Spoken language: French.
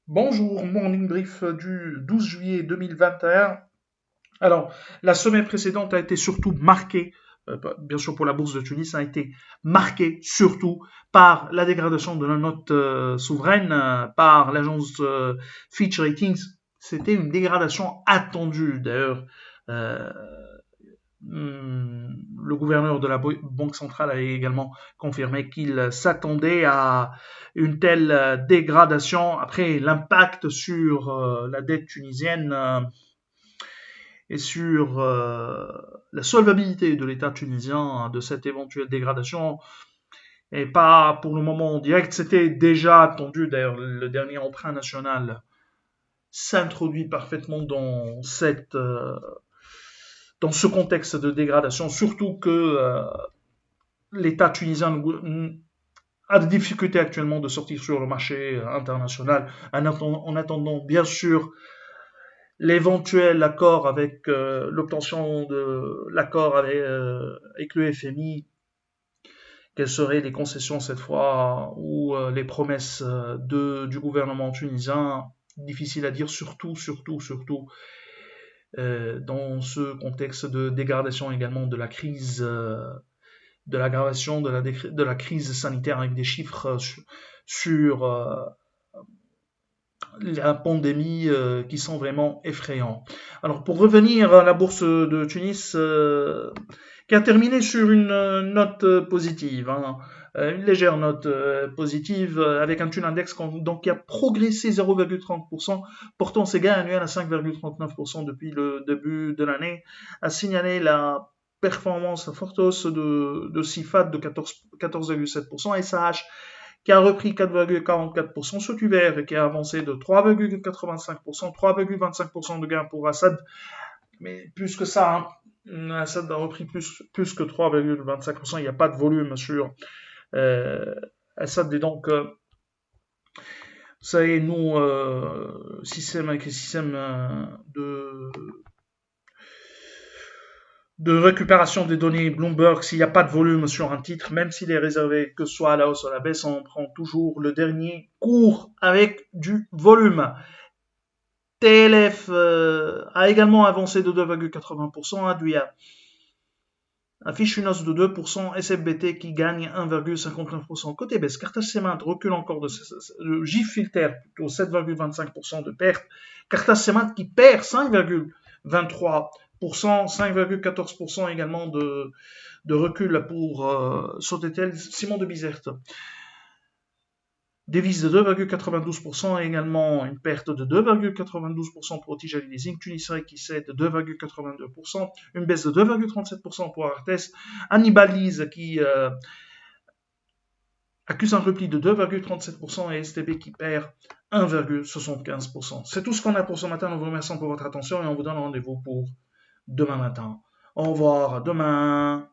Bonjour, morning brief du 12 juillet 2021. Alors, la semaine précédente a été surtout marquée, bien sûr pour la bourse de Tunis, a été marquée surtout par la dégradation de la note souveraine par l'agence Fitch Ratings. C'était une dégradation attendue d'ailleurs. euh, le gouverneur de la Banque centrale a également confirmé qu'il s'attendait à une telle dégradation. Après, l'impact sur la dette tunisienne et sur la solvabilité de l'État tunisien de cette éventuelle dégradation n'est pas pour le moment direct. C'était déjà attendu. D'ailleurs, le dernier emprunt national s'introduit parfaitement dans ce contexte de dégradation, surtout que l'État tunisien a des difficultés actuellement de sortir sur le marché international en attendant bien sûr l'éventuel accord avec l'obtention de l'accord avec le FMI, quelles seraient les concessions cette fois ou les promesses du gouvernement tunisien, difficile à dire, surtout dans ce contexte de dégradation également de la crise de l'aggravation de la crise sanitaire avec des chiffres sur la pandémie qui sont vraiment effrayants. Alors pour revenir à la bourse de Tunis, qui a terminé sur une note positive, hein, une légère note positive avec un Thun Index donc, qui a progressé 0,30%, portant ses gains annuels à 5,39% depuis le début de l'année, a signalé la performance, la forte hausse de CIFAT de 14,7%, SAH qui a repris 4,44%, Sotuver qui a avancé de 3,85%, 3,25% de gains pour Assad, mais plus que ça, hein, Assad a repris plus que 3,25%, il n'y a pas de volume sur Assad, et donc ça est, nous, système avec le système de récupération des données Bloomberg, s'il n'y a pas de volume sur un titre, même s'il est réservé que ce soit à la hausse ou à la baisse, on prend toujours le dernier cours avec du volume. TLF a également avancé de 2,80%, Aduia affiche une hausse de 2%, SFBT qui gagne 1,59%. Côté baisse, Carthage Cement recule encore de GIF Filter, plutôt 7,25% de perte. Carthage Cement qui perd 5,23%. 5,14% également de recul pour Sotetel, Simon de Bizerte. Devise de 2,92%, également une perte de 2,92% pour Tijali Leasing, Tunisrec qui cède 2,82%, une baisse de 2,37% pour Artes, Annibalise qui accuse un repli de 2,37% et STB qui perd 1,75%. C'est tout ce qu'on a pour ce matin. Nous vous remercions pour votre attention et on vous donne rendez-vous pour demain matin. Au revoir, à demain.